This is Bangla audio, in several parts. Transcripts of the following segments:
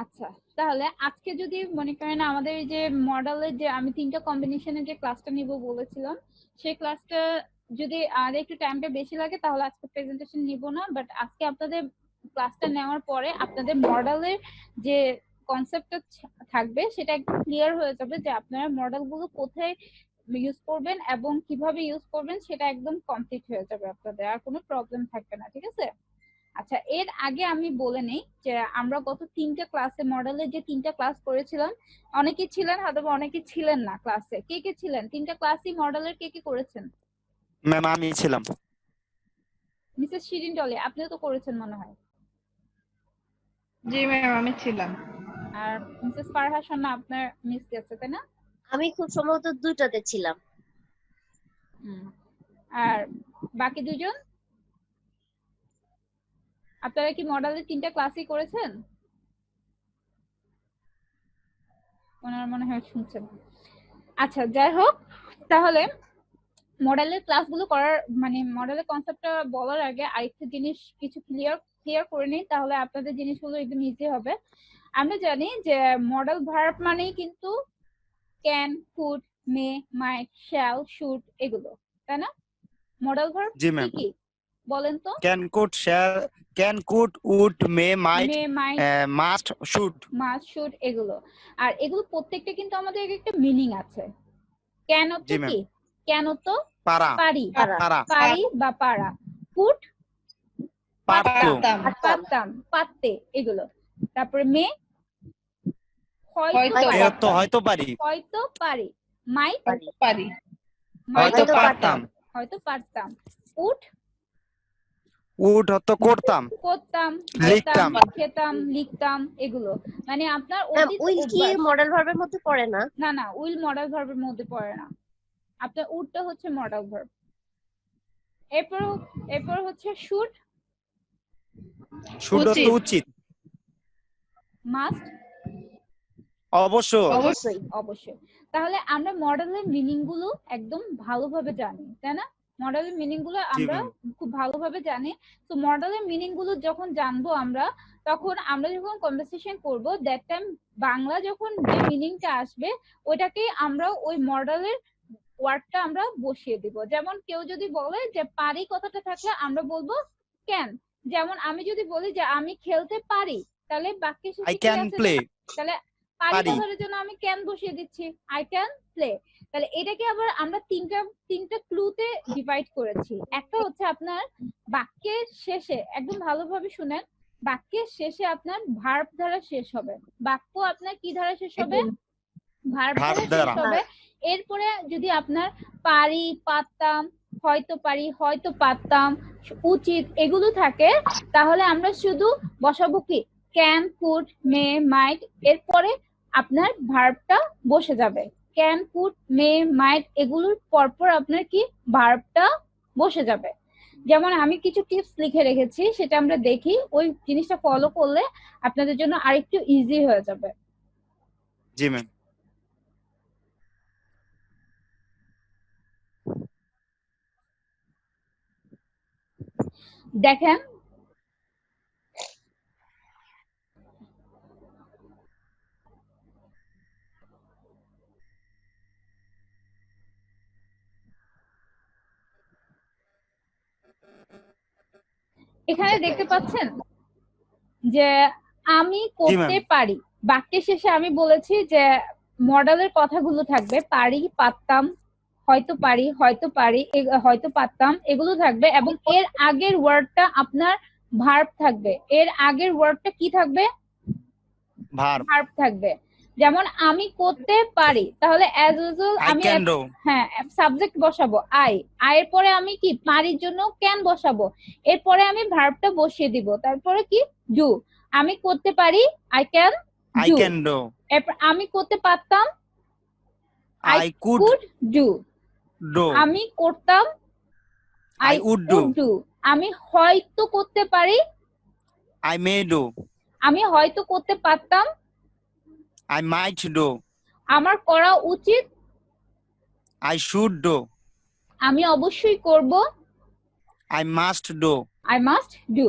আচ্ছা, তাহলে আজকে যদি মনে করেন আমাদের এই যে মডেলের যে আমি 3টা কম্বিনেশনের যে ক্লাসটা নিব বলেছিলাম, সেই ক্লাসটা যদি আর একটু টাইমটা বেশি লাগে তাহলে আজকে প্রেজেন্টেশন নিব না, বাট আজকে আপনাদের ক্লাসটা নেওয়ার পরে আপনাদের মডেলের যে কনসেপ্টটা থাকবে সেটা একদম ক্লিয়ার হয়ে যাবে যে আপনারা মডেলগুলো কোথায় ইউজ করবেন এবং কিভাবে ইউজ করবেন সেটা একদম কমপ্লিট হয়ে যাবে আপনাদের, আর কোনো প্রবলেম থাকবে না। ঠিক আছে? আচ্ছা, এর আগে আমি বলে নেই যে আমরা গত 3টা ক্লাসে মডেলের যে 3টা ক্লাস করেছিলাম, অনেকেই ছিলেন হয়তো অনেকেই ছিলেন না ক্লাসে। কে কে ছিলেন 3টা ক্লাসই মডেলের? কে কে করেছেন? ম্যাম আমি ছিলাম। মিসেস শিরিন ডলি আপনিও তো করেছেন মনে হয়। জি ম্যাম আমি ছিলাম। আর মিসেস ফারহা সান্না আপনার মিস গেছে তাই না? আমি খুব সম্ভবত দুইটাতে ছিলাম। আর বাকি দুজন আপনারা কি মডেলের 3টা ক্লাসই করেছেন? ওনারা মনে হয় শুনছেন। আচ্ছা, যাই হোক, তাহলে মডেলের ক্লাসগুলো করার মানে মডেলের কনসেপ্টটা বলার আগে আরেকটা জিনিস কিছু ক্লিয়ার করে নিই, তাহলে আপনাদের জিনিসগুলো একদম ইজি হবে। আমরা জানি যে মডেল ভার্ব মানেই কিন্তু can, could, may, might, shall, should এগুলো, তাই না? মডেল ভার্ব জি কি ম্যাম। কি বলেন তো? Can could shall, can could would may might may, might, must should. Must, should এগুলো। আর এগুলো প্রত্যেকটা কিন্তু আমাদের একটা মিনিং আছে। কেন তো জি ম্যাম। কি? কেন তো পারা পারি, পারা পারি বা পারা। কুড পারতো পারতাম। পারতাম, পারতে এগুলো। তারপরে মে হয়তো হয়তো পারি, হয়তো হয়তো পারি, হয়তো পারি। মাইট হয়তো পারি, হয়তো হয়তো পারতাম। হয়তো পারতাম। উড উড হয়তো করতাম, করতাম, লিখতাম। খেতাম, খেতাম, লিখতাম এগুলো। মানে আপনার ম্যাম অতীত উইল কি অভ্যাস। মডেল ভার্বের মধ্যে পড়ে না? না না, উইল মডেল ভার্বের মধ্যে পড়ে না। আপনার উডটা হচ্ছে মডেল ভার্ব। এরপর হচ্ছে শুড, শুড হতো উচিত, মাস্ট অবশ্য। অবশ্যই। অবশ্যই। তাহলে আমরা মডেলের মিনিং গুলো একদম ভালোভাবে জানি, তাই না? মডেলের মিনিং গুলো জি আমরা ম্যাম। খুব ভালোভাবে জানি। তো মডেলের মিনিং গুলো যখন জানবো আমরা, তখন আমরা যখন কনভারসেশন করব দ্যাট টাইম বাংলা যখন যে মিনিংটা আসবে ওটাকে আমরা ওই মডেলের ওয়ার্ডটা আমরা বসিয়ে দিব। যেমন কেউ যদি বলে যে পারি কথাটা থাকলে আমরা বলবো ক্যান। যেমন আমি যদি বলি যে আমি খেলতে পারি, তাহলে বাক্যের আই শেষে কি ক্যান আছে? প্লে, তাহলে পারি পারি। কথার জন্য আমি ক্যান বসিয়ে দিচ্ছি, আই ক্যান প্লে। তাহলে এটাকে আবার আমরা তিনটা ক্লুতে ডিভাইড করেছি। একটা হচ্ছে আপনার বাক্যের শেষে, একদম ভালোভাবে শুনেন, বাক্যের শেষে আপনার ভার্ব দ্বারা শেষ হবে। বাক্য আপনার কি দ্বারা শেষ হবে? ভার্ব ভার্ব দ্বারা শেষ দ্বারা। হবে। এরপরে যদি আপনার পারি, পারতাম, হয়তো পারি, হয়তো পারতাম, উচিত এগুলো থাকে, তাহলে আমরা শুধু বসাবো কি ক্যান, কুড, মে, মাইট। এরপরে আপনার ভার্বটা বসে যাবে। ক্যান, কুড, মে, মাইট এগুলোর পরপর আপনার কি ভার্বটা বসে যাবে। যেমন আমি কিছু টিপস লিখে রেখেছি, সেটা আমরা দেখি, ওই জিনিসটা ফলো করলে আপনাদের জন্য আরেকটু ইজি হয়ে যাবে। জি ম্যাম। দেখেন, এখানে দেখতে পাচ্ছেন যে আমি করতে পারি, বাক্যের শেষে আমি বলেছি যে মডেলের কথাগুলো থাকবে পারি, পারতাম, হয়তো পারি, হয়তো পারি, হয়তো পারতাম এগুলো থাকবে, এবং এর আগের ওয়ার্ডটা আপনার ভার্ব থাকবে। এর আগের ওয়ার্ডটা কি থাকবে? ভার্ব। ভার্ব থাকবে। যেমন আমি করতে পারি, তাহলে অ্যাজ ইউজুয়াল আই আমি ক্যান ডু। হ্যাঁ সাবজেক্ট বসাবো আই, আয়ের পরে আমি কি পারির জন্য ক্যান বসাবো, এরপরে আমি ভার্বটা বসিয়ে দিব, তারপরে কি ডু। আমি করতে পারি, I can I do. Can do. এরপর আমি করতে পারতাম, আই কুড ডু। ডু। আমি করতাম, আই উড ডু। ডু। আমি হয়তো করতে পারি, আই মে ডু। আমি হয়তো করতে পারতাম, আই মাইট ডু। আমার করা উচিত, আই শুড ডু। আমি অবশ্যই করব, I must do. I must do.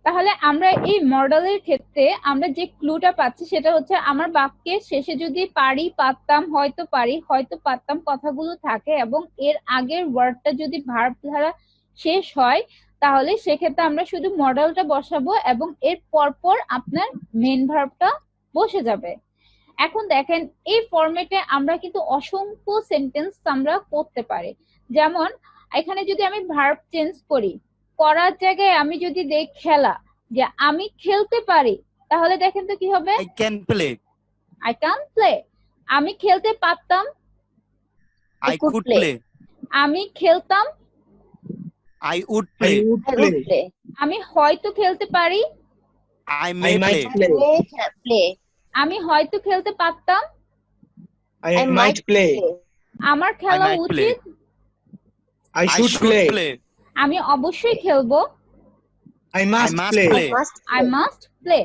তাহলে আমরা এই মডেলের ক্ষেত্রে আমরা যে ক্লুটা পাচ্ছি সেটা হচ্ছে আমার বাক্যের শেষে যদি পারি, পারতাম, হয়তো পারি, হয়তো পারতাম কথাগুলো থাকে এবং এর আগের ওয়ার্ডটা যদি ভার্ব দ্বারা শেষ হয় তাহলে সেক্ষেত্রে আমরা শুধু মডেলটা বসাবো এবং এর পরপর আপনার মেন ভার্বটা বসে যাবে। এখন দেখেন এই ফরম্যাটে আমরা কিন্তু অসংখ্য সেন্টেন্স আমরা করতে পারি। যেমন এখানে যদি আমি ভার্ব চেঞ্জ করি, করার জায়গায় আমি যদি দেই খেলা, যে আমি খেলতে পারি, তাহলে দেখেন তো কি হবে? I can play. I can play. আমি খেলতে পারতাম, I could play. আমি খেলতাম, I would play. I would play. আমি হয়তো খেলতে পারি, I may play. Play. আমি হয়তো খেলতে পারতাম, I might play. আমার I খেলা might উচিত, I should play. আমি অবশ্যই খেলবো, I must must play. play. I must play.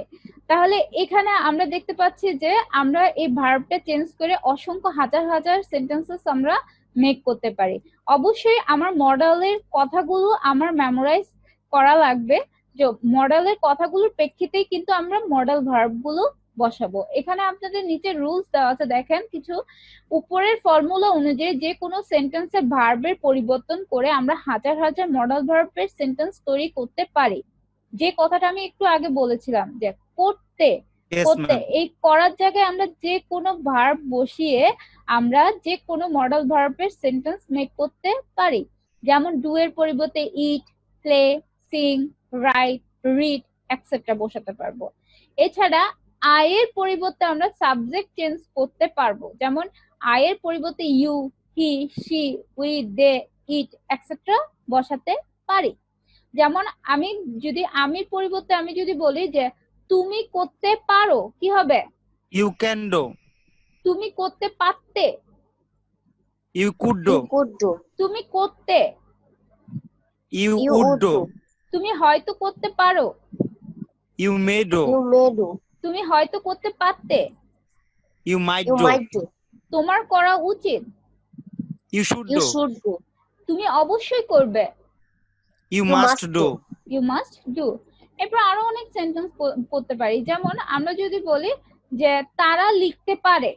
তাহলে এখানে আমরা দেখতে পাচ্ছি যে আমরা এই ভার্বটা চেঞ্জ করে অসংখ্য হাজার হাজার সেন্টেন্সেস আমরা মেক করতে পারি। অবশ্যই আমার মডেলের কথাগুলো আমার মেমোরাইজ করা লাগবে, যে মডেলের কথাগুলোর প্রেক্ষিতেই কিন্তু আমরা মডেল ভার্বগুলো বসাবো। এখানে আপনাদের নিচে রুলস দেওয়া আছে, দেখেন কিছু উপরের ফর্মুলা অনুযায়ী যে কোনো সেন্টেন্সের ভার্বের পরিবর্তন করে আমরা হাজার হাজার মডেল ভার্বের সেন্টেন্স তৈরি করতে পারি। যে কথাটা আমি একটু আগে বলেছিলাম যে করতে, Yes, করতে ma'am. এই করার জায়গায় আমরা যে কোনো ভার্ব বসিয়ে আমরা যে কোনো মডেল ভার্বের সেন্টেন্স মেক করতে পারি। যেমন ডু এর পরিবর্তে eat, play, sing, write, read etcetera বসাতে পারবো। এছাড়া আই এর পরিবর্তে আমরা সাবজেক্ট চেঞ্জ করতে পারবো। যেমন আই এর পরিবর্তে you, he, she, we, they, it et cetera বসাতে পারি। যেমন আমি যদি আমির পরিবর্তে আমি যদি বলি যে তুমি করতে পারো, কি হবে? You can do. তুমি করতে পারতে, You could You do. could do. তুমি করতে, You You would would do. do. তুমি হয়তো করতে পারো, You may do. You may do. তুমি হয়তো করতে পারতে, You might You do. might do. তোমার করা উচিত, You should You do. should do. তুমি অবশ্যই করবে, You You must must do. You must do. এরপর আরো অনেক সেন্টেন্স করতে পারি। যেমন আমরা যদি বলি যে তারা লিখতে পারে,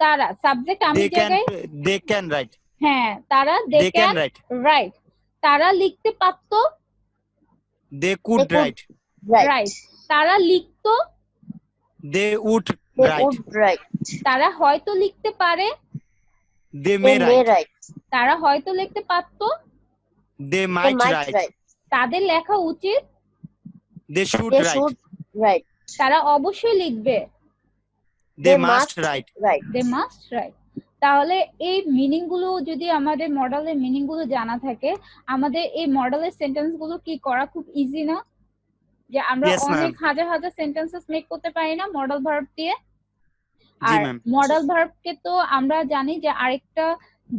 তারা সাবজেক্ট আমি They can. জায়গায়, They can write. হ্যাঁ তারা দে They can can write. Right, তারা লিখতে পারতো, They could could. write. Right. Right, তারা লিখতো, They would They write. would write. তারা হয়তো লিখতে পারে, They They may may write. write. তারা হয়তো লিখতে পারতো, They They might might write. write. তাদের লেখা উচিত, They should They write. should write. তারা অবশ্যই লিখবে, They must write. write. They must write. তাহলে এই মিনিং গুলো যদি আমাদের মডেলের মিনিং গুলো জানা থাকে, আমাদের এই মডেলের সেন্টেন্স গুলো কি করা খুব ইজি না? যে আমরা Yes, ma'am. অনেক হাজার হাজার সেন্টেন্সেস মেক করতে পারি না মডেল ভার্ব দিয়ে। জি, আর ma'am. মডেল ভার্বকে তো আমরা জানি যে আরেকটা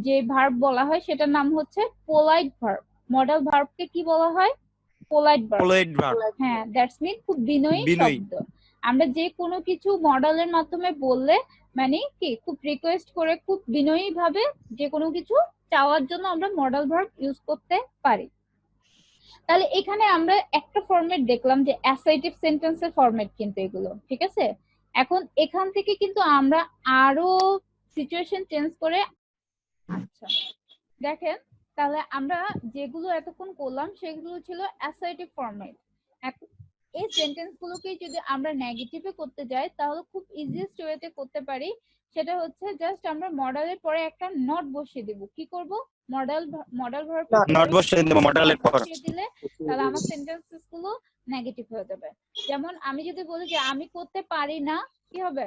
যে ভার্ব বলা হয় সেটার নাম হচ্ছে পোলাইট ভার্ব। মডেল ভার্বকে কি বলা হয়? Polite verb. Polite verb. হ্যাঁ, দ্যাটস মিন খুব বিনয়ী বিনয়ী। শব্দ। আমরা যে কোনো কিছু মডেলের মাধ্যমে বললে মানে কি খুব রিকোয়েস্ট করে খুব বিনয়ী ভাবে যে কোনো কিছু চাওয়ার জন্য আমরা মডেল ভার্ব ইউজ করতে পারি। তাহলে এখানে আমরা একটা ফরম্যাট দেখলাম যে অ্যাসার্টিভ সেন্টেন্সের ফরম্যাট কিন্তু এগুলো, ঠিক আছে? এখন এখান থেকে কিন্তু আমরা আরো সিচুয়েশন চেঞ্জ করে, আচ্ছা দেখেন তাহলে আমরা যেগুলো এতক্ষণ করলাম সেগুলো ছিল অ্যাসার্টিভ ফরম্যাট। এই সেন্টেন্স গুলোকে যদি আমরা নেগেটিভে করতে যাই তাহলে খুব ইজিয়েস্ট ওয়েতে করতে পারি। সেটা হচ্ছে জাস্ট আমরা মডেলের পরে একটা নট বসিয়ে দেব। কি করব? মডেল ভার্ব Not বসিয়ে দেব মডেলের পর। দিলে তাহলে আমার সেন্টেন্সেস গুলো নেগেটিভ হয়ে যাবে। যেমন আমি যদি বলি যে আমি করতে পারি না, কি হবে?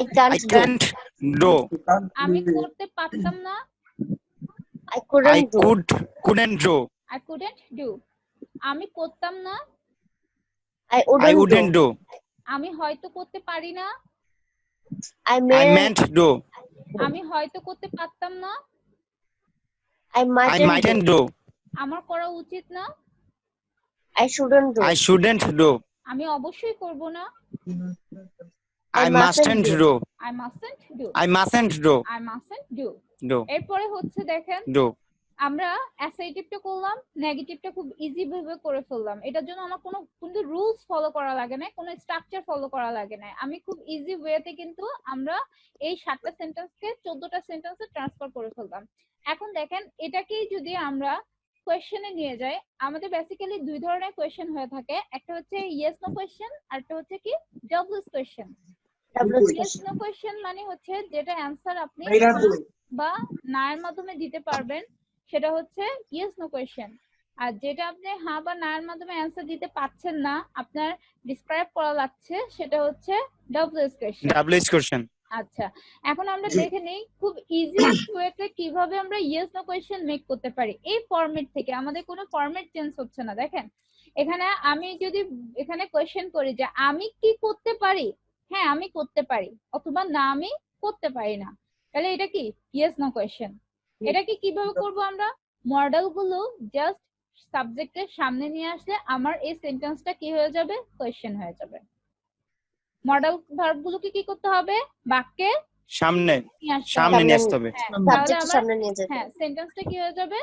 I can't I do. can't do. আমি করতে পারতাম না, I couldn't I do. couldn't do. I couldn't do. আমি করতাম না, I I wouldn't wouldn't do. do. আমি হয়তো করতে পারি না, I I may. meant do. আমি হয়তো করতে পারতাম না, I I mightn't mightn't do. do. আমার করা উচিত না, I shouldn't do. I shouldn't do. আমি অবশ্যই করব না, I mustn't do. I mustn't do, I mustn't do. I mustn't do. Do. এরপরে হচ্ছে দেখেন Do. আমরা অ্যাসার্টিভটা করলাম, নেগেটিভটা খুব ইজি ভাবে করে ফেললাম। এটার জন্য আমার কোনো কিন্তু রুলস ফলো করা লাগে না, কোনো স্ট্রাকচার ফলো করা লাগে না। আমি খুব ইজি ওয়েতে কিন্তু আমরা এই 7টা সেন্টেন্সকে 14টা সেন্টেন্সে ট্রান্সফার করে ফেললাম। এখন দেখেন এটাকেই যদি আমরা কোয়েশ্চেনে নিয়ে যাই, আমাদের বেসিক্যালি দুই ধরনের কোয়েশ্চেন হয়ে থাকে। একটা হচ্ছে ইয়েস নো কোয়েশ্চেন, আর একটা হচ্ছে কি doubles question. Yes no question মানে হচ্ছে যেটা অ্যানসার আপনি হ্যাঁ বা না এর মাধ্যমে দিতে পারবেন, সেটা হচ্ছে ইয়েস নো কোয়েশ্চেন। আর যেটা আপনি হ্যাঁ বা না এর মাধ্যমে অ্যানসার দিতে পাচ্ছেন না, আপনার ডিসক্রাইব করা লাগছে, সেটা হচ্ছে ডাবলস কোয়েশ্চেন। Double question. আচ্ছা, এখন আমরা দেখে নেই খুব ইজিয়েস্ট ওয়েতে কিভাবে আমরা ইয়েস নো কোয়েশ্চেন মেক করতে পারি। এই ফরম্যাট থেকে আমাদের কোনো ফরম্যাট চেঞ্জ হচ্ছে না। দেখেন এখানে আমি যদি এখানে কোয়েশ্চেন করি যে আমি কি করতে পারি, হ্যাঁ আমি করতে পারি, অথবা না আমি করতে পারি না, তাহলে এটা কি ইয়েস নো কোয়েশ্চেন। এটাকে কিভাবে করব আমরা, মডেল গুলো জাস্ট সাবজেক্টের সামনে নিয়ে আসলে আমার এই সেন্টেন্সটা কি হয়ে যাবে, কোয়েশ্চেন হয়ে যাবে। মডেল ভার্ব গুলোকে কি করতে হবে, বাক্যে সামনে নিয়ে আসতে হবে। সামনে নিয়ে আসতে হবে। হ্যাঁ, তাহলে সাবজেক্ট আমার সামনে নিয়ে যেতে হ্যাঁ সেন্টেন্সটা কি হয়ে যাবে,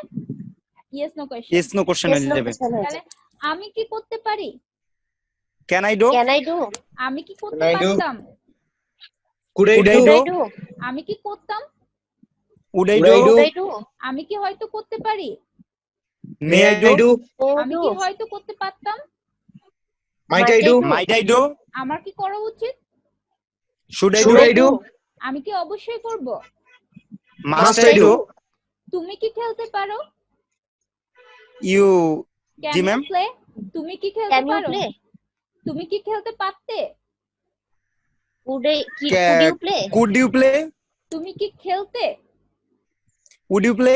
yes no question. Yes no question Yes, হয়ে no যাবে। question হয়ে তাহলে যাবে। আমি কি করতে পারি, can I do, Can I do? আমি কি করতে Can I do? পারতাম, Could I Could I do? Could do? I do? আমি কি করতাম, would I Would do, I do? Could I do? আমি কি হয়তো করতে পারি, may I May I do, do? May I আমি do? কি হয়তো করতে পারতাম, Might I do? Might I do, আমার কি করা উচিত, should I do, Should I do? আমি কি অবশ্যই করব, must Must I I do, do? তুমি কি খেলতে পারো, ইউ ক্যান জি ইউ ম্যাম, প্লে, তুমি কি খেলতে Can you পারো, play? তুমি কি খেলতে পারতে, Could you play? Could you play, তুমি কি খেলতে, would you play,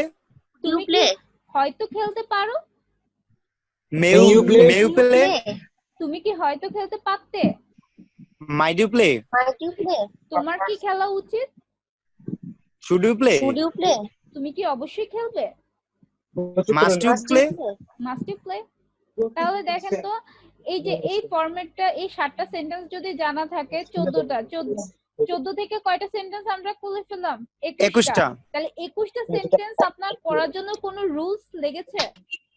Could you তুমি কি play? হয়তো খেলতে পারো, may May you you play? May you Can you play, play? তুমি কি হয়তো খেলতে পারতে, might you play, Might you play? তোমার কি খেলা উচিত, should you play, Should you play? তুমি কি অবশ্যই খেলবে, must you Must play. you play? Must you play. তাহলে দেখেন তো এই যে এই ফরম্যাটটা, এই 7টা সেন্টেন্স যদি জানা থাকে, 14 থেকে কয়টা সেন্টেন্স আমরা খুলে ফেললাম, 21টা। 21টা। তাহলে 21টা সেন্টেন্স আপনার পড়ার জন্য কোনো রুলস লেগেছে,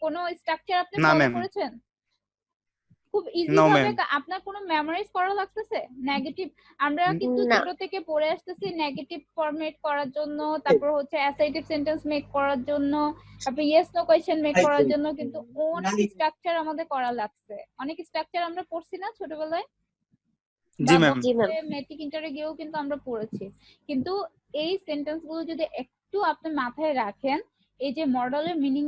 কোনো স্ট্রাকচার আপনি না, ফলো ma'am. করেছেন, খুব ইজি No, ভাবে ma'am. আপনার কোনো মেমোরাইজ করা লাগতেছে। নেগেটিভ আমরা কিন্তু না। ছোট থেকে পড়ে আসতেছি নেগেটিভ ফরম্যাট করার জন্য, তারপর হচ্ছে অ্যাসার্টিভ সেন্টেন্স মেক করার জন্য, তারপর ইয়েস নো কোয়েশ্চেন মেক করার জন্য, কিন্তু অনেক স্ট্রাকচার আমাদের করা লাগছে। অনেক স্ট্রাকচার আমরা পড়ছি না ছোটবেলায়, জি ম্যাম, জি ম্যাম। মেট্রিক ইন্টারে গিয়েও কিন্তু আমরা পড়েছি। কিন্তু এই সেন্টেন্স গুলো যদি একটু আপনি মাথায় রাখেন, এই যে মডেলের মিনিং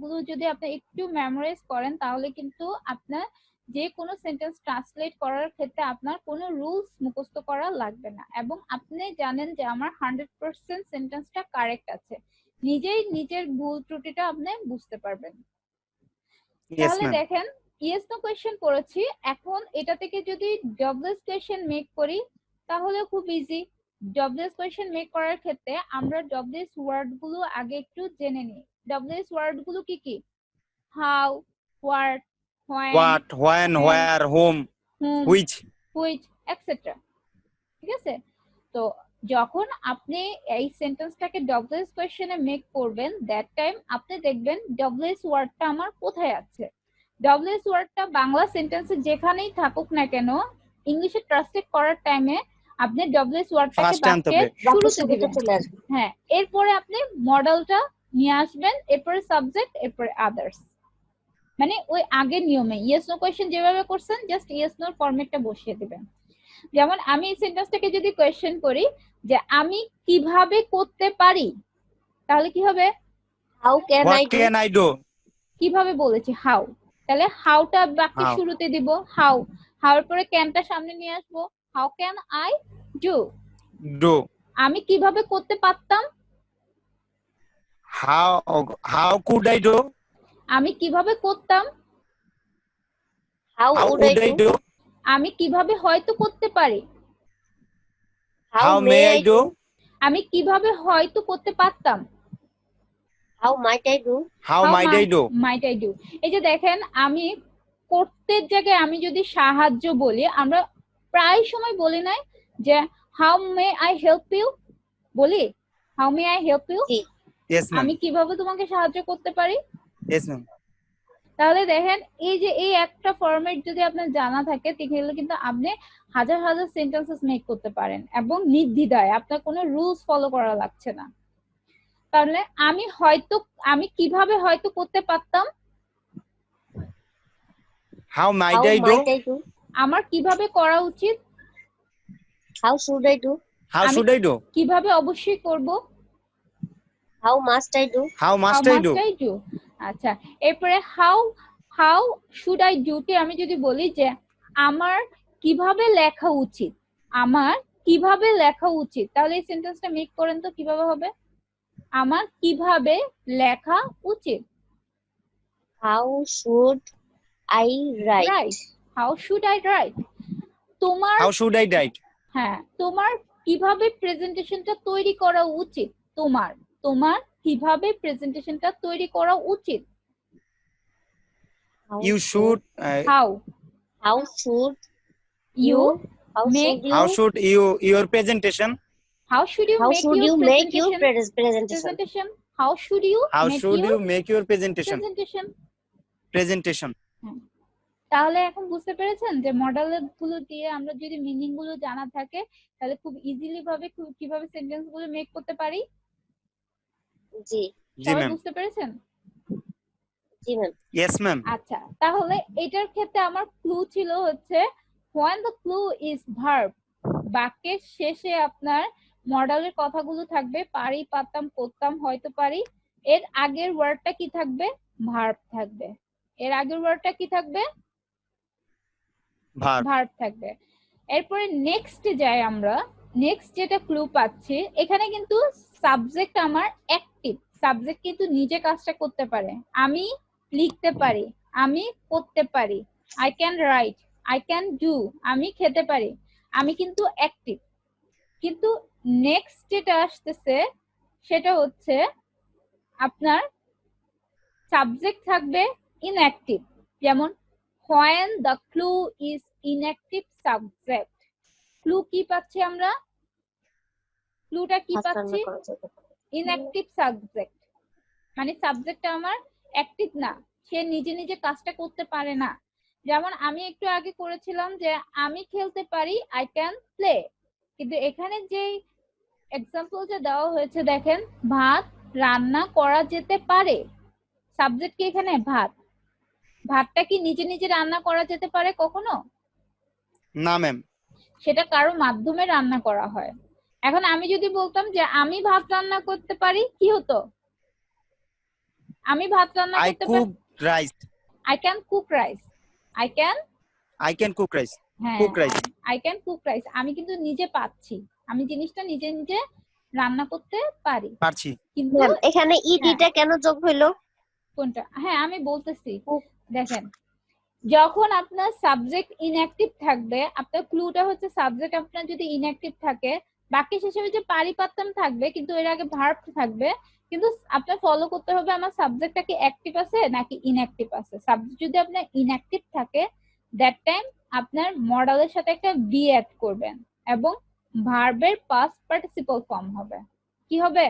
গুলো যদি আপনি একটু মেমোরাইজ করেন, তাহলে কিন্তু আপনার যে কোনো সেন্টেন্স ট্রান্সলেট করার ক্ষেত্রে আপনার কোনো রুলস মুখস্থ করা লাগবে না, এবং আপনি জানেন যে আমার 100% সেন্টেন্সটা কারেক্ট আছে, নিজেই নিজের ভুল ত্রুটিটা আপনি বুঝতে পারবেন। ইয়েস তাহলে ম্যাম, দেখেন ইয়েস নো কোয়েশ্চেন করেছি, এখন এটা থেকে যদি ডাবলস কোয়েশ্চেন মেক করি তাহলে খুব ইজি। ডাবলস কোয়েশ্চেন মেক করার ক্ষেত্রে আমরা ডাবলস ওয়ার্ড গুলো আগে একটু জেনে নিই। ডাবলস ওয়ার্ড গুলো কি কি, how, what, what, when, when, where, home, whom, which. which, etc. ঠিক আছে? তো যখন আপনি এই সেন্টেন্সটাকে ডাবলস কোয়েশ্চেনে মেক করবেন, দ্যাট টাইম আপনি দেখবেন ডাবলস ওয়ার্ডটা আমার কোথায় আছে। ডাবলস ওয়ার্ডটা বাংলা সেন্টেন্সে যেখানেই থাকুক না কেন, ইংলিশে ট্রান্সলেট করার টাইমে আপনি ডাবলস ওয়ার্ডটাকে First আনতে বাক্যের হবে। শুরুতে শুরুতে দিবেন। চলে আসবে। হ্যাঁ, এরপরে আপনি মডেলটা নিয়ে আসবেন, এরপরে সাবজেক্ট, এরপরে আদার্স, মানে ওই আগের নিয়মে ইয়েস নো কোয়েশ্চেন যেভাবে করছেন জাস্ট ইয়েস নোর ফরম্যাটটা বসিয়ে দিবেন। যেমন আমি এই সেন্টেন্সটাকে যদি কোয়েশ্চেন করি যে আমি কিভাবে করতে পারি, তাহলে কি হবে, How can I what do? Can I do, কিভাবে বলেছি হাউ, তাহলে হাউটা বাক্যের How. শুরুতে দিব, হাউ, হাউ এর পরে ক্যানটা সামনে নিয়ে আসবো, how can I do, do, আমি কিভাবে করতে পারতাম, how, how could I do, আমি কিভাবে করতাম, How how would would I I do? Do, আমি কিভাবে হয়তো করতে পারি, হাউ মে আই ডু, আমি কিভাবে হয়তো করতে পারতাম, How might I do? How might I do. Mite I do. এই যে দেখেন আমি করতে জায়গায় আমি যদি সাহায্য বলি, আমরা প্রায় সময় বলি না যে how may I help you, বলি how may I help you, জি। Yes, ma'am. আমি কিভাবে তোমাকে সাহায্য করতে পারি? Yes, ma'am. তাহলে দেখেন এই যে এই একটা ফরম্যাট যদি আপনার জানা থাকে তাহলে কিন্তু আপনি হাজার হাজার সেন্টেন্সেস মেক করতে পারেন এবং নির্দ্বিধায়, আপনার কোনো রুলস ফলো করা লাগছে না। তাহলে আমি কিভাবে হয়তো করতে পারতাম, How might How I do? might I do? আমার কিভাবে করা উচিত, How should I do? How আমি- should I do? কিভাবে অবশ্যই করব, How must I do? How must I do? আচ্ছা, এরপরে হাউ শুড আই ডু তে আমি যদি বলি যে আমার কিভাবে লেখা উচিত, আমার কিভাবে লেখা উচিত, তাহলে এই সেন্টেন্সটা মেক করেন তো কিভাবে হবে? আমার কিভাবে লেখা উচিত, How should I write? Right, how should I right. তোমার How should I write? হ্যাঁ, তোমার কিভাবে প্রেজেন্টেশনটা তৈরি করা উচিত, তোমার কিভাবে প্রেজেন্টেশনটা তৈরি করা উচিত, You should. How How should you How Make- should you? How should you your presentation? How should you How make should your you make your presentation? presentation? How should you How make should your you make your presentation? presentation? তাহলে এখন বুঝতে পেরেছেন যে মডেল গুলো দিয়ে আমরা যদি মিনিং গুলো জানা থাকে তাহলে খুব ইজিলি ভাবে কিভাবে সেন্টেন্স গুলো মেক করতে পারি। জি জি সবাই ম্যাম। বুঝতে পেরেছেন? জি ম্যাম। Yes, ma'am. আচ্ছা, তাহলে এটার ক্ষেত্রে আমার ক্লু ছিল হচ্ছে when the clue is verb, বাক্যের শেষে আপনার মডেলের কথাগুলো থাকবে পারি, পারতাম, করতাম, হয়তো পারি। এর আগের ওয়ার্ডটা কি থাকবে? ভার্ব থাকবে। এর আগের ওয়ার্ডটা কি থাকবে? Verb. ভার্ব থাকবে। এরপরে নেক্সট যাই আমরা, নেক্সট যেটা ক্লু পাচ্ছি এখানে কিন্তু সাবজেক্ট আমার অ্যাক্টিভ, সাবজেক্ট কিন্তু নিজে কাজটা করতে পারে। আমি লিখতে পারি, আমি করতে পারি, I can write, I can do, আমি খেতে পারি, আমি কিন্তু অ্যাক্টিভ। কিন্তু নেক্সট যেটা আসতেছে সেটা হচ্ছে আপনার সাবজেক্ট থাকবে ইনঅ্যাক্টিভ, যেমন when the clue is inactive subject, clue কি পাচ্ছি আমরা? ক্লুটা কি হাত রান্না পাচ্ছি? করা যেতে পারে। ইনঅ্যাক্টিভ সাবজেক্ট, মানে সাবজেক্টটা আমার অ্যাক্টিভ না, সে নিজে নিজে কাজটা করতে পারে না। যেমন আমি একটু আগে করেছিলাম যে আমি খেলতে পারি, আই ক্যান প্লে, কিন্তু এখানে যে এক্সাম্পলটা দেওয়া হয়েছে দেখেন ভাত রান্না করা যেতে পারে, সাবজেক্ট কি এখানে ভাত, ভাতটা কি নিজে নিজে রান্না করা যেতে পারে কখনো? না ম্যাম। সেটা কারো মাধ্যমে রান্না করা হয়। এখন আমি যদি বলতাম যে আমি ভাত রান্না করতে পারি, কি হতো? আমি ভাত রান্না I করতে পারি, cook rice. I can cook rice, I can I can cook rice. হ্যাঁ Cook rice. I can cook rice, আমি কিন্তু নিজে পাচ্ছি, আমি জিনিসটা নিজে নিজে রান্না করতে পারি। পারছি। কিন্তু ম্যাম এখানে ইডিটা কেন যোগ হইলো? কোনটা? হ্যাঁ আমি বলতেছি, Cook. দেখেন যখন আপনার সাবজেক্ট ইনঅ্যাক্টিভ থাকবে, আপনার ক্লুটা হচ্ছে সাবজেক্ট আপনার যদি ইনঅ্যাক্টিভ থাকে, বাকি হিসেবে যে পারি পারতাম থাকবে কিন্তু এর আগে ভার্ব থাকবে, কিন্তু আপনার ফলো করতে হবে আমার সাবজেক্টটা কি অ্যাক্টিভ আছে নাকি ইনঅ্যাক্টিভ আছে। সাবজেক্ট যদি আপনার ইনঅ্যাক্টিভ থাকে দ্যাট টাইম আপনার মডেলের সাথে একটা বি অ্যাড করবেন এবং ভার্বের পাস্ট পার্টিসিপল ফর্ম হবে। কি হবে?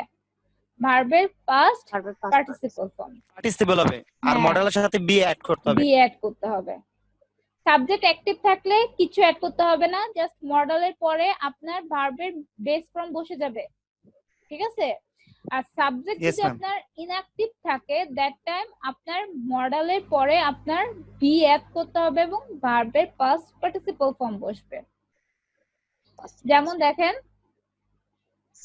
ভার্বের পাস্ট ভার্বের past পার্টিসিপল ফর্ম, পার্টিসিপল হবে আর হ্যাঁ। মডেলের সাথে বি অ্যাড করতে হবে। বি অ্যাড করতে হবে। সাবজেক্ট অ্যাক্টিভ থাকলে কিছু অ্যাড করতে হবে না, জাস্ট মডেলের পরে আপনার ভার্বের বেস ফর্ম বসে যাবে, ঠিক আছে? আর সাবজেক্ট Yes, যদি ma'am. আপনার ইনঅ্যাক্টিভ থাকে দ্যাট টাইম আপনার মডেলের পরে আপনার বি অ্যাড করতে হবে এবং ভার্বের পাস্ট পার্টিসিপল ফর্ম বসবে। যেমন দেখেন,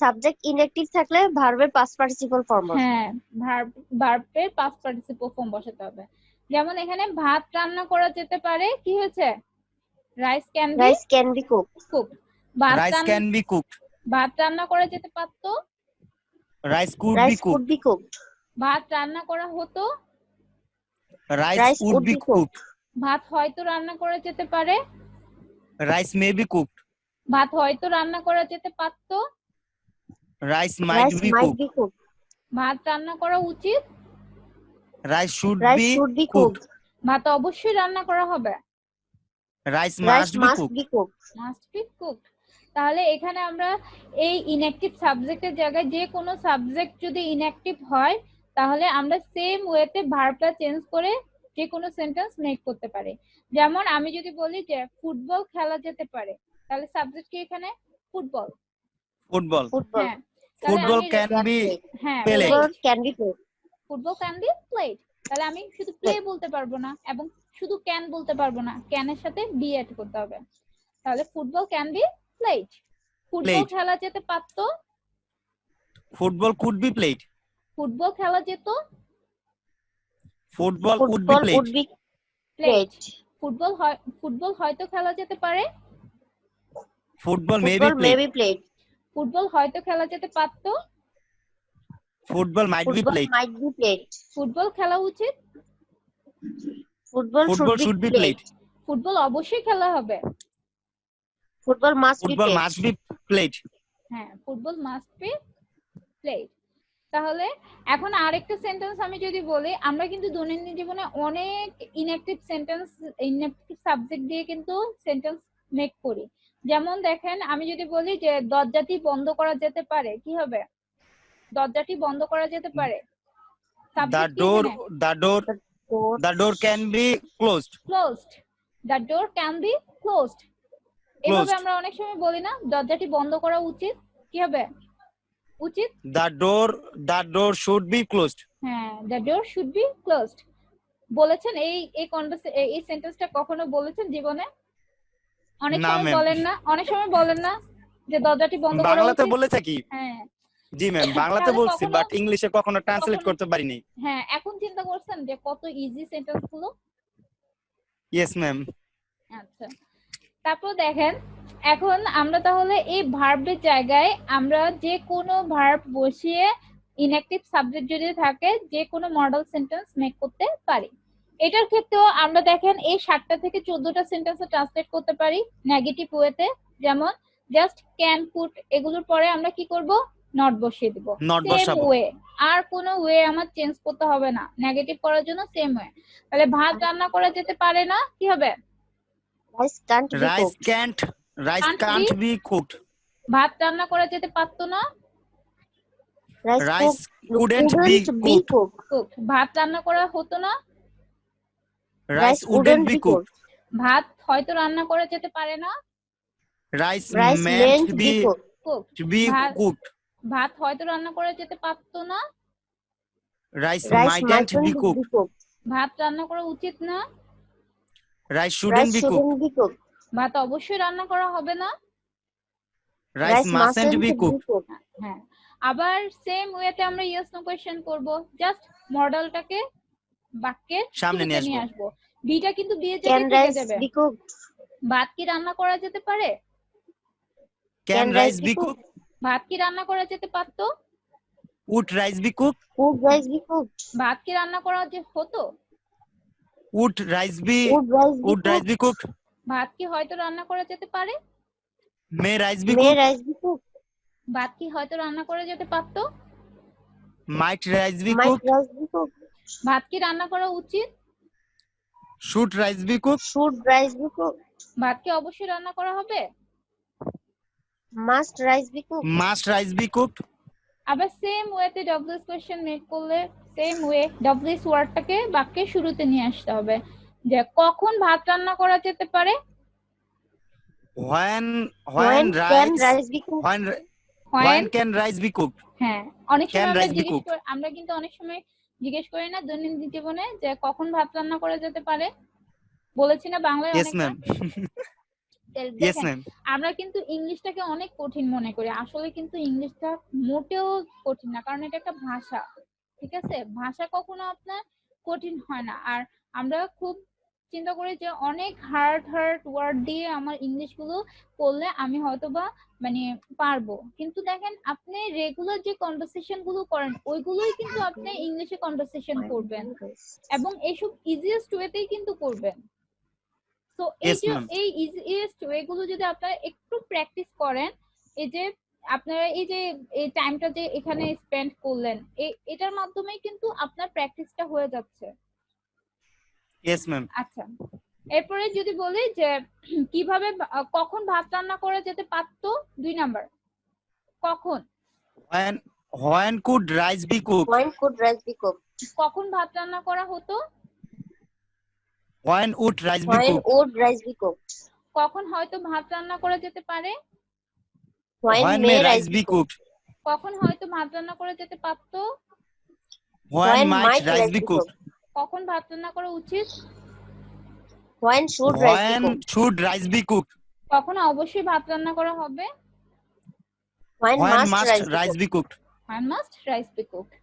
সাবজেক্ট ইনঅ্যাক্টিভ থাকলে ভার্বের পাস্ট পার্টিসিপল ফর্ম হবে। হ্যাঁ ভার্বের পাস্ট পার্টিসিপল ফর্ম বসাতে হবে। যেমন এখানে ভাত রান্না করা যেতে পারে, কি হয়েছে? Rice can be rice can be cooked. Cooked. Rice can be cooked. ভাত রান্না করা যেতে পারতো, rice could be rice could cooked. Be cooked. ভাত রান্না করা হতো, rice Rice would would be be cooked. ভাত হয়তো রান্না করা যেতে পারে, রাইস মে বি কুকড। ভাত হয়তো রান্না করা যেতে পারতো, rice might rice be might cooked. Be cooked. ভাত রান্না করা উচিত, rice should rice be should be cooked. Cooked. ভাত অবশ্যই রান্না করা হবে, rice rice must be must cooked. Be cooked. Must be cooked. তাহলে এখানে আমরা এই ইনঅ্যাক্টিভ সাবজেক্টের জায়গায় যে কোনো সাবজেক্ট যদি ইনঅ্যাক্টিভ হয় তাহলে আমরা সেম ওয়েতে ভার্বটা চেঞ্জ করে যে কোনো সেন্টেন্স মেক করতে পারি। যেমন আমি যদি বলি যে ফুটবল খেলা যেতে পারে, তাহলে সাবজেক্ট কি এখানে? ফুটবল। ফুটবল ফুটবল হ্যাঁ, তাহলে ফুটবল আমি ক্যান বি হ্যাঁ played. Football can be played football can be played. তাহলে আমি শুধু প্লে বলতে পারবো না এবং শুধু ক্যান বলতে পারবো না, ক্যানের সাথে বি অ্যাড করতে হবে। তাহলে football can be played. Football Played. খেলা যেতে পারতো, football could be played. Football খেলা যেত, football would be football played. Would be played. Played football হয়তো খেলা যেতে পারে, football may be football may played. Be played football হয়তো খেলা যেতে পারতো, football might be football played. Might be played football খেলা উচিত, football football should should be be played played. Football অবশ্যই খেলা হবে। Football must be football played must be played. হ্যাঁ, ফুটবল মাস্ট বি প্লেড। তাহলে এখন আরেকটা সেন্টেন্স আমি যদি বলি, আমরা কিন্তু দৈনন্দিন জীবনে অনেক ইনঅ্যাক্টিভ সেন্টেন্স, ইনঅ্যাক্টিভ সাবজেক্ট দিয়ে কিন্তু সেন্টেন্স মেক করি। যেমন দেখেন, আমি যদি বলি যে দরজাটি বন্ধ করা যেতে পারে, কি হবে? দরজাটি বন্ধ করা যেতে পারে, দ্য সাবজেক্ট কি ডোর এখানে? The door door the door can be closed. Closed. The door can be closed. এভাবে আমরা অনেক সময় বলি না, দরজাটি বন্ধ করা উচিত, কি হবে? উচিত। The door should be closed. হ্যাঁ, the door should be closed. বলেছেন এই সেন্টেন্সটা কখনো বলেছেন জীবনে? অনেক না সময় ম্যাম, বলেন না, অনেক সময় বলেন না যে দরজাটি বন্ধ করা বাংলাতে উচিত? বলে থাকি। হ্যাঁ, জি ম্যাম, বাংলাতে তাহলে বলছি কখনো বাট ইংলিশে কখনো ট্রান্সলেট করতে পারিনি। হ্যাঁ, এখন চিন্তা করছেন যে কত ইজি সেন্টেন্স গুলো। Yes ma'am. আচ্ছা, তারপর দেখেন, এখন আমরা তাহলে এই ভার্বের জায়গায় আমরা যে কোনো ভার্ব বসিয়ে ইনঅ্যাক্টিভ সাবজেক্ট যদি থাকে যে কোনো মডেল সেন্টেন্স মেক করতে পারি। এটার ক্ষেত্রেও আমরা দেখেন এই 7টা থেকে 14টা সেন্টেন্স ট্রান্সলেট করতে পারি নেগেটিভ ওয়েতে। যেমন জাস্ট ক্যান কুড, এগুলোর পরে আমরা কি করব? নট বসিয়ে দিব। নট সেম বসাবো। ওয়ে, আর কোনো ওয়ে আমার চেঞ্জ করতে হবে না, নেগেটিভ করার জন্য সেম ওয়ে। তাহলে ভাত রান্না করা যেতে পারে না, কি হবে? Rice can't be rice cooked can't be cooked. ভাত রান্না করা যেতে পারতো না, rice couldn't B cooked. Cooked. ভাত রান্না করা হতো না, রাইস উডন্ট বি কুকড। ভাত হয়তো রান্না করা যেতে পারে না, rice rice mayn't mayn't be be cooked cooked. Be cooked. ভাত হয়তো রান্না করা যেতে পারতো না, rice rice mightn't mightn't be be cooked. Cooked ভাত রান্না করা উচিত না, rice rice shouldn't be cooked. Shouldn't be cooked ভাত অবশ্যই রান্না করা হবে না। Rice mustn't be cooked. হ্যাঁ, আবার সেম ওয়েতে আমরা ইয়েস নো কোশ্চেন করব, জাস্ট মডেলটাকে বাক্যের সামনে শুরুতে নিয়ে নিয়ে আসবো। আসবো। বিটা কিন্তু বিয়ে ক্যান যেতে থেকে রাইস যাবে। বি কুকড ভাত কি রান্না করা যেতে পারে? Can rice be cooked. ভাত কি রান্না করা যেতে পারতো? Would rice be cooked. Could rice be cooked ভাত কি রান্না করা হতো? Would rice be cooked. ভাত কি হয়তো রান্না করা যেতে পারে? May rice be may cooked. Rice be cooked ভাত কি হয়তো রান্না করা যেতে পারতো? Might rice be might cooked. Rice be cooked ভাত কি রান্না করা উচিত? Should rice be cooked. Should rice be cooked ভাত কি অবশ্যই রান্না করা হবে? Must rice be cooked must rice be cooked. আবার সেম ওয়েতে ডব্লিউএস কোশ্চেন মেক করলে সেম ওয়ে ডব্লিউএস ওয়ার্ডটাকে বাক্যের শুরুতে নিয়ে আসতে হবে। যে কখন ভাত রান্না করা যেতে পারে? when when can rice rice be cooked when can rice be cooked. হ্যাঁ, অনেক Can সময় rice be cooked? আমরা কিন্তু অনেক সময় জিজ্ঞেস করি না দৈনন্দিন জীবনে যে কখন ভাত রান্না করা যেতে পারে? বলেছি না বাংলায় yes অনেকবার? ma'am. yes দেখেন, ma'am. আমরা কিন্তু ইংলিশটাকে অনেক কঠিন মনে করি, আসলে কিন্তু ইংলিশটা মোটেও কঠিন না, কারণ এটা একটা ভাষা। ঠিক আছে, ভাষা কখনো আপনার কঠিন হয় না। আর আমরা খুব চিন্তা করি যে অনেক হার্ড ওয়ার্ড দিয়ে আমার ইংলিশ গুলো করলে আমি হয়তোবা মানে পারবো, কিন্তু দেখেন আপনি রেগুলার যে কনভারসেশন গুলো করেন ওইগুলোই কিন্তু আপনি ইংলিশে কনভারসেশন করবেন এবং এইসব ইজিয়েস্ট ওয়েতেই কিন্তু করবেন। তো Yes, ma'am. এই ইজিয়েস্ট ওয়ে গুলো যদি আপনারা একটু প্র্যাকটিস করেন, এই যে আপনারা এই যে এই টাইমটা যে এখানে স্পেন্ড করলেন এটার মাধ্যমে কিন্তু আপনার প্র্যাকটিসটা হয়ে যাচ্ছে। yes ma'am. আচ্ছা, এরপরে যদি বলি যে কিভাবে কখন ভাত রান্না করা যেতে পারতো, 2 নাম্বার, কখন when could rice be cooked? When could rice be cooked? কখন ভাত রান্না করা হতো, When would rice be When cooked? would rice be cooked? কখন হয়তো ভাত রান্না করা যেতে পারে, When When may may rice rice be be cooked? কখন হয়তো ভাত রান্না করা যেতে পারতো, When When might might rice rice be be cooked? কখন ভাত রান্না করা উচিত, When should rice be When cooked? should rice be cooked? কখন অবশ্যই ভাত রান্না করা হবে, When When must must rice be rice cooked? be cooked? when must rice be cooked।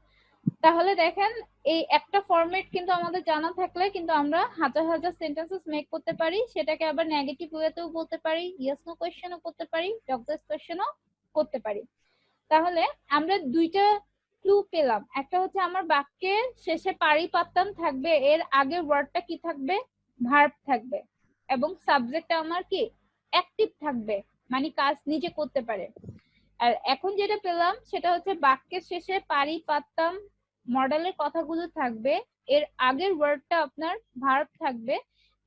তাহলে দেখেন এই একটা ফরম্যাট কিন্তু আমাদের জানা থাকলে কিন্তু আমরা হাজার হাজার সেন্টেন্সেস মেক করতে পারি, সেটাকে আবার নেগেটিভ ওয়েতেও বলতে পারি, ইয়েস নো কোশ্চেনও করতে পারি, ডগলেস কোশ্চেনও করতে পারি। তাহলে আমরা দুইটা ক্লু পেলাম, একটা হচ্ছে আমার বাক্যের শেষে পারি পাত্তাম থাকবে, এর আগের ওয়ার্ডটা কি থাকবে, ভার্ব থাকবে, এবং সাবজেক্টটা আমার কি অ্যাক্টিভ থাকবে, মানে কাজ নিজে করতে পারে। আর এখন যেটা পেলাম সেটা হচ্ছে বাক্যের শেষে পারি পাত্তাম মডেলের কথাগুলো থাকবে, এর আগের ওয়ার্ডটা আপনার ভার্ব থাকবে,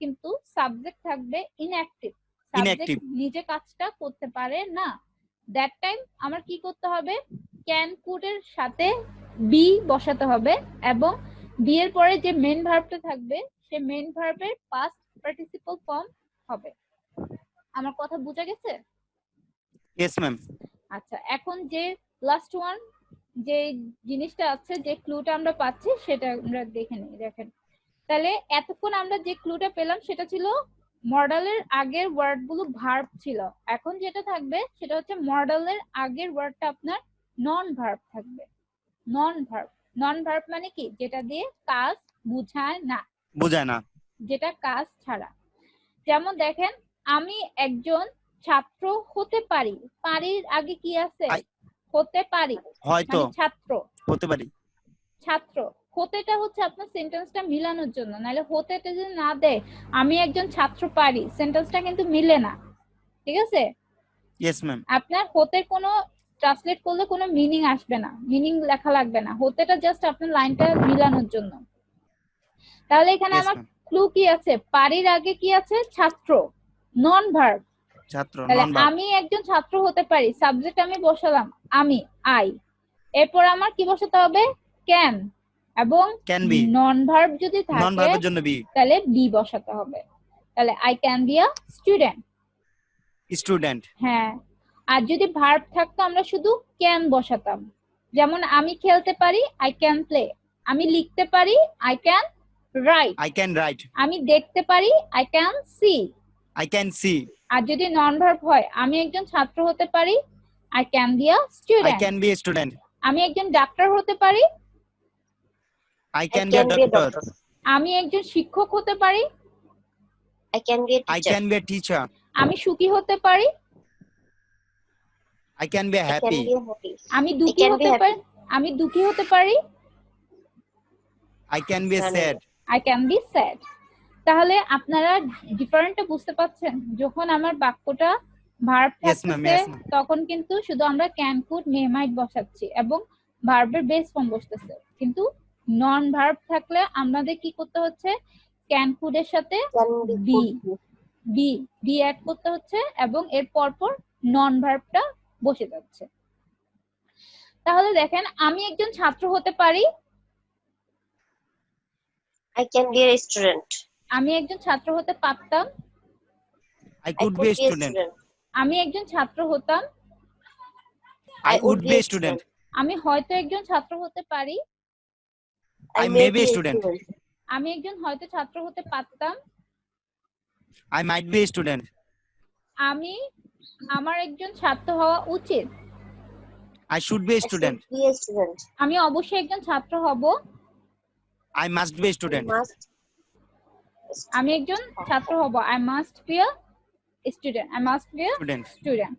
কিন্তু সাবজেক্ট থাকবে ইনঅ্যাক্টিভ, সাবজেক্ট Inactive. নিজে কাজটা করতে পারে না। দ্যাট টাইম আমার কি করতে হবে, ক্যান কুড এর সাথে বি বসাতে হবে, এবং বি এর পরে যে মেন ভার্বটা থাকবে সে মেন ভার্বের পাস্ট পার্টিসিপল ফর্ম হবে। আমার কথা বোঝা গেছে? Yes, ma'am. আচ্ছা, এখন যে লাস্ট ওয়ান যে জিনিসটা আছে, যে ক্লুটা আমরা পাচ্ছি সেটা আমরা দেখে নিই। দেখেন, তাহলে এতক্ষণ আমরা যে ক্লুটা পেলাম সেটা ছিল মডেলের আগের ওয়ার্ড গুলো ভার্ব ছিল, এখন যেটা থাকবে সেটা হচ্ছে মডেলের আগের ওয়ার্ডটা আপনার নন ভার্ব থাকবে। নন ভার্ব, নন ভার্ব মানে কি, যেটা দিয়ে কাজ বোঝায় না, বোঝায় না। যেটা কাজ ছাড়া। যেমন দেখেন, আমি একজন ছাত্র হতে পারি, পারির আগে কি আছে, হতে পারি, হয়তো মানে ছাত্র, হতে পারি। ছাত্র হতেটা হচ্ছে আপনার সেন্টেন্সটা মিলানোর জন্য, নাহলে হতেটা যদি না দেয় আমি একজন ছাত্র পারি, সেন্টেন্সটা কিন্তু মিলে না, ঠিক আছে? Yes, ma'am. আপনার হতে কোনো ট্রান্সলেট করলে কোনো মিনিং আসবে না, মিনিং লেখা লাগবে না, হতেটা জাস্ট আপনার লাইনটা মিলানোর জন্য। তাহলে এখানে Yes, আমার ma'am. ক্লু কি আছে, পারির আগে কি আছে, ছাত্র, নন ভার্ব। ছাত্র তাহলে নন ভার্ব। আমি একজন ছাত্র হতে পারি, সাবজেক্ট আমি বসালাম আমি, আই, এরপর আমার কি বসাতে হবে, ক্যান, এবং Can be. নন ভার্ব যদি নন থাকে ভার্বের জন্য বি। তাহলে বি বসাতে হবে। তাহলে I can be a student. Student. হ্যাঁ, আর যদি ভার্ব থাকতো আমরা শুধু ক্যান বসাতাম। যেমন আমি খেলতে পারি, আই ক্যান প্লে, আমি লিখতে পারি, I can write, I can write. আমি দেখতে পারি, I can see. I can see. আর যদি নন ভার্ব হয়, আমি একজন ছাত্র হতে পারি, I can be a I student. can be a student. আমি একজন ডাক্তার হতে পারি, I I can be a can be a doctor. doctor. আমি একজন শিক্ষক হতে পারি, I can be a I teacher. can be a teacher. আমি সুখী হতে পারি, I can be I can happy. be a happy. আমি দুঃখী can be হতে happy. পারি, আমি দুঃখী হতে পারি, I can be জানি sad. I can be sad. তাহলে আপনারা ডিফারেন্টটা বুঝতে পারছেন, যখন আমার বাক্যটা ভার্ব Yes, ma'am. থাকতেছে Yes, ma'am. তখন কিন্তু শুধু আমরা ক্যান কুড মে মাইট বসাচ্ছি এবং ভার্বের বেস ফর্ম বসতেছে, কিন্তু নন ভার্ব থাকলে আমাদের কি করতে হচ্ছে, ক্যান কুড এর সাথে Can be be could be. Be be add করতে হচ্ছে এবং এর পরপর নন ভার্বটা বসে যাচ্ছে। তাহলে দেখেন, আমি একজন ছাত্র হতে পারি, I can be a student. আমি একজন ছাত্র হতে পারতাম, I I could could be a be a student. student. আমি একজন ছাত্র হতাম, I would be a student. আমি হয়তো একজন ছাত্র হতে পারি, I may be a student. আমি একজন হয়তো ছাত্র হতে পারতাম, I might be a student. আমি আমার একজন ছাত্র হওয়া উচিত, I should be a I should student. be a student. আমি অবশ্যই একজন ছাত্র হব, I must be a I student. must. আমি একজন ছাত্র হব, I must be a student, I must be a Student. Student.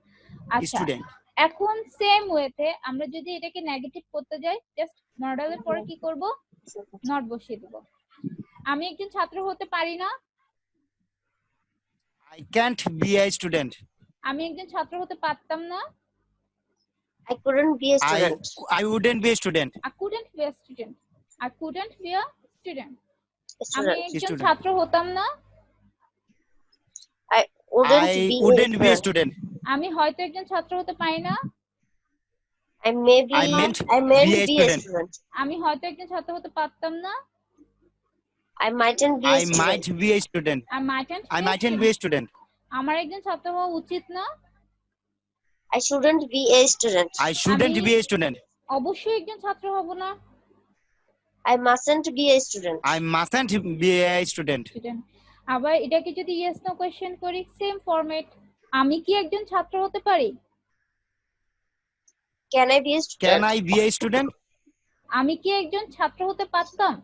আচ্ছা, Student. এখন সেম ওয়েতে আমরা যদি এটাকে নেগেটিভ করতে যাই, জাস্ট মডেলের পরে কি করব, নট বসিয়ে দেব। আমি একজন ছাত্র হতে পারি না, I can't be a student. আমি একজন ছাত্র হতে পারতাম না, I couldn't be a I student. I wouldn't be a student. I couldn't be a student, I couldn't be a student, A আমি student. একজন Student. ছাত্র হতাম না, wouldn't I be a wouldn't be a student. student. আমি হয়তো একজন ছাত্র হতে পারি না। I may be I meant I may be a be a student. student. আমি হয়তো একজন ছাত্র হতে পারতাম না। I mightn't be a I might student. be a student. I mightn't I be a mightn't be a student. আমার একজন ছাত্র হওয়া উচিত না। I shouldn't be a student. I shouldn't আমি- be a student. অবশ্যই একজন ছাত্র হব না। I mustn't be a student. I mustn't be a student. Student. আবার এটাকে যদি ইয়েস নো কোশ্চেন করি, সেম ফরম্যাট। আমি কি একজন ছাত্র হতে পারি? Can I be a student? Can I be a student? আমি কি একজন ছাত্র হতে পারতাম?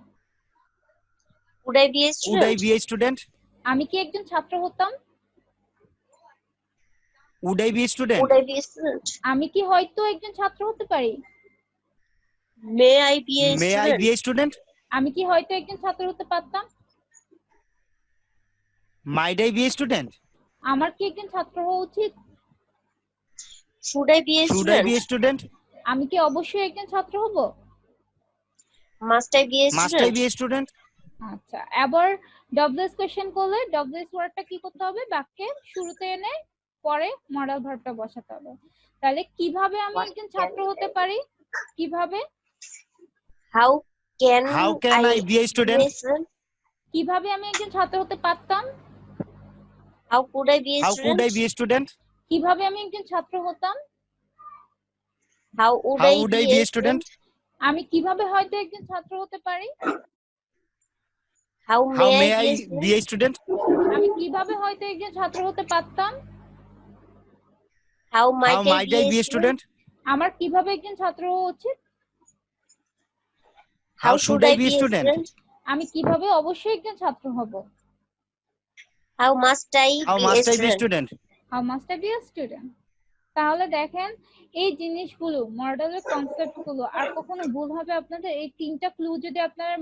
Would I be a Would I student? be a student? আমি কি একজন ছাত্র হতাম? Would I be a student? Would I be a student? আমি কি হয়তো একজন ছাত্র হতে পারি? May I be a May I student? be a student? আমি কি হয়তো একজন ছাত্র হতে পারতাম? Might I be a student? আমার কি একজন ছাত্র হওয়া উচিত? Should I be a Should I be a student? student? আমি কি অবশ্যই একজন ছাত্র হব? Must I be a Must I student? be a student? আচ্ছা, এবার ডব্লিউএস কোশ্চেন করলে ডব্লিউএস ওয়ার্ডটা কি করতে হবে? বাক্যের শুরুতে এনে পরে মডেল ভার্বটা বসাতে হবে। তাহলে কিভাবে আমি What একজন can ছাত্র হতে পারি? কিভাবে? How can How can I be a be student? a student? কিভাবে আমি একজন ছাত্র হতে পারতাম? How could I be a How could I student? be a student? কিভাবে আমি একজন ছাত্র হতাম? How would How I would be I be a a student? আমি কিভাবে হয়তো একজন ছাত্র হতে পারি? How How may may I I be a be a student? আমি কিভাবে হয়তো একজন ছাত্র হতে পারতাম? How How might might I I be a student? আমার কিভাবে একজন ছাত্র হওয়া উচিত? How should I be a student? আমি কিভাবে অবশ্যই একজন ছাত্র হব? How must I How be a must I be a student? student? How must I be a student? তাহলে দেখেন এই জিনিসগুলো মডেলের কনসেপ্টগুলো আর কখনো ভুল হবে আপনাদের। এই তিনটা ক্লু যদি আপনারা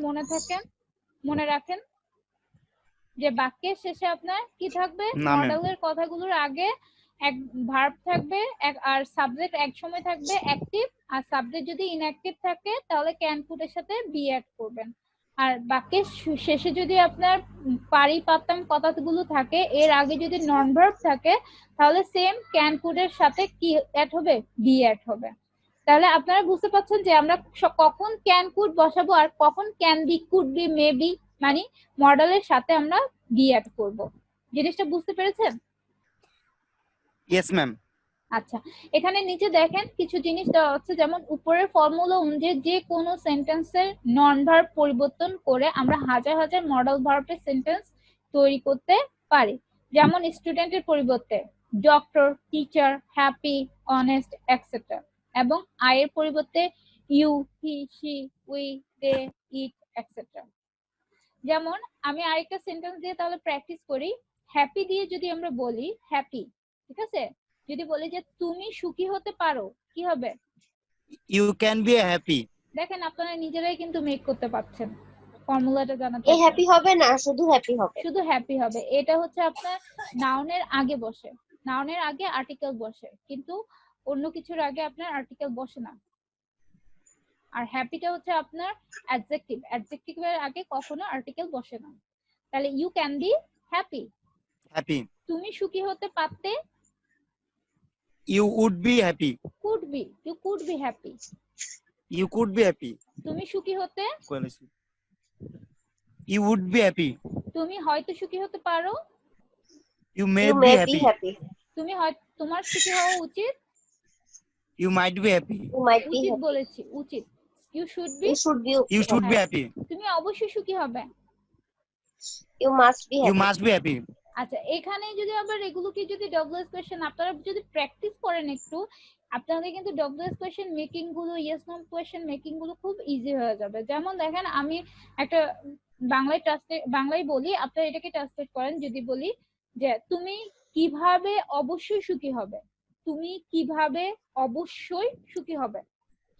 মনে রাখেন যে বাক্যের শেষে আপনার কি থাকবে? না, ma'am. মডেলের কথাগুলোর আগে এক ভার্ব থাকবে আর সাবজেক্ট এক সময় থাকবে অ্যাক্টিভ, আর সাবজেক্ট যদি ইনঅ্যাক্টিভ থাকে তাহলে ক্যান কুড এর সাথে বি অ্যাড করবেন। আর বাক্যের শেষে যদি আপনার পারি পারতাম কথাগুলো থাকে, এর আগে যদি নন ভার্ব থাকে তাহলে সেম ক্যান কুড এর সাথে কি অ্যাড হবে? বি অ্যাড হবে। তাহলে আপনারা বুঝতে পারছেন যে আমরা কখন ক্যান কুড বসাবো আর কখন can be, could be, may be, মানে মডেলের সাথে আমরা বি অ্যাড করব। জিনিসটা বুঝতে পেরেছেন? Yes, ma'am. আচ্ছা, এখানে নিচে দেখেন কিছু জিনিস দেওয়া হচ্ছে, যেমন উপরের ফর্মুলা অনুযায়ী যে কোনো সেন্টেন্সের নন ভার্ব পরিবর্তন করে আমরা হাজার হাজার মডেল ভার্বের সেন্টেন্স তৈরি করতে পারি। যেমন স্টুডেন্টের পরিবর্তে doctor, teacher, happy, honest, etcetera, এবং আয়ের পরিবর্তে you, he, she, we, they, it, etcetera. যেমন আমি আরেকটা সেন্টেন্স দিয়ে তাহলে প্র্যাকটিস করি। হ্যাপি দিয়ে যদি আমরা বলি হ্যাপি, ঠিক আছে? যদি বলি যে তুমি সুখী হতে পারো, কি হবে? You can be happy. দেখেন আপনারা নিজেরাই কিন্তু মেক করতে পারছেন, ফর্মুলাটা জানাতে এ হ্যাপি হবে না, শুধু হ্যাপি হবে। শুধু হ্যাপি হবে। এটা হচ্ছে আপনার নাউনের আগে বসে, নাউনের আগে আর্টিকেল বসে, কিন্তু অন্য কিছুর আগে আপনার আর্টিকেল বসে না। আর হ্যাপিটা হচ্ছে আপনার অ্যাডজেক্টিভ, অ্যাডজেক্টিভের আগে কখনো আর্টিকেল বসে না। তাহলে you can be happy, Happy. তুমি সুখী হতে পারতে, You would be happy. Could be, you could be happy. You could be happy. তুমি সুখী হতে, You would be happy. তুমি হয়তো সুখী হতে পারো, You may You be may be happy. happy. তুমি তোমার সুখী হওয়া উচিত, You might be happy. You might be উচিত happy. বলেছি, উচিত। You should be, You should be. You should be হ্যাঁ। happy. তুমি অবশ্যই সুখী হবে। You must be You happy. must be happy. আচ্ছা, এখানে যদি আবার এগুলোকে যদি ডব্লিউএস কোয়েশ্চেন আপনারা যদি প্র্যাকটিস করেন একটু, আপনাদের কিন্তু ডব্লিউএস কোয়েশ্চেন মেকিং গুলো, ইয়েস নো কোয়েশ্চেন মেকিং গুলো খুব ইজি হয়ে যাবে। যেমন দেখেন আমি একটা বাংলায় বলি, আপনারা এটাকে ট্রান্সলেট করেন। যদি বলি যে তুমি কিভাবে অবশ্যই সুখী হবে, তুমি কিভাবে অবশ্যই সুখী হবে,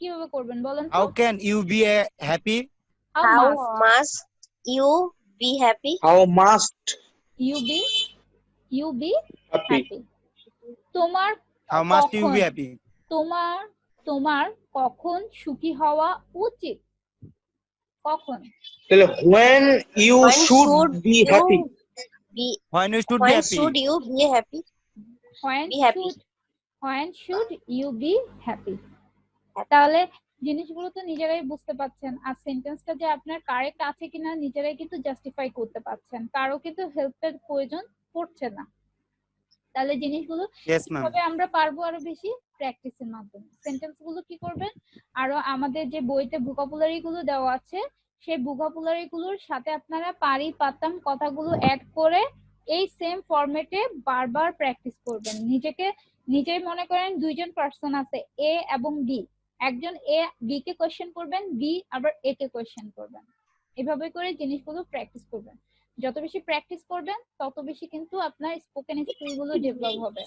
কিভাবে করবেন বলেন তো? How can you be happy? How How must must you be happy? How must you be happy? happy? তোমার How must you কখন? be happy? তোমার কখন সুখী হওয়া উচিত? কখন? তাহলে when you When should be you happy. be When you should be when happy. should you be happy? when Be happy. should you be happy? তাহলে জিনিসগুলো তো নিজেরাই বুঝতে পারছেন, আর সেন্টেন্সটা যে আপনার কারেক্ট আছে কিনা নিজেরাই কিন্তু জাস্টিফাই করতে পারছেন, কারো কিন্তু হেল্পের প্রয়োজন পড়ছে না। তাহলে জিনিসগুলো Yes, ma'am. কিভাবে আমরা পারবো আরো বেশি? প্র্যাকটিসের মাধ্যমে। সেন্টেন্স গুলো কি করবেন, আরো আমাদের যে বইতে ভোকাবুলারি গুলো দেওয়া আছে সেই ভোকাবুলারি গুলোর সাথে আপনারা পারি পাতাম কথাগুলো অ্যাড করে এই সেম ফরম্যাটে বারবার প্র্যাকটিস করবেন। নিজেই মনে করেন দুইজন পার্সন আছে, এ এবং বি। একজন এ বি কে কোয়েশ্চেন করবেন, বি আবার এ কে কোয়েশ্চেন করবেন। এভাবে করে জিনিসগুলো প্র্যাকটিস করবেন। যত বেশি প্র্যাকটিস করবেন তত বেশি কিন্তু আপনার স্পোকেন স্কিল গুলো ডেভেলপ হবে।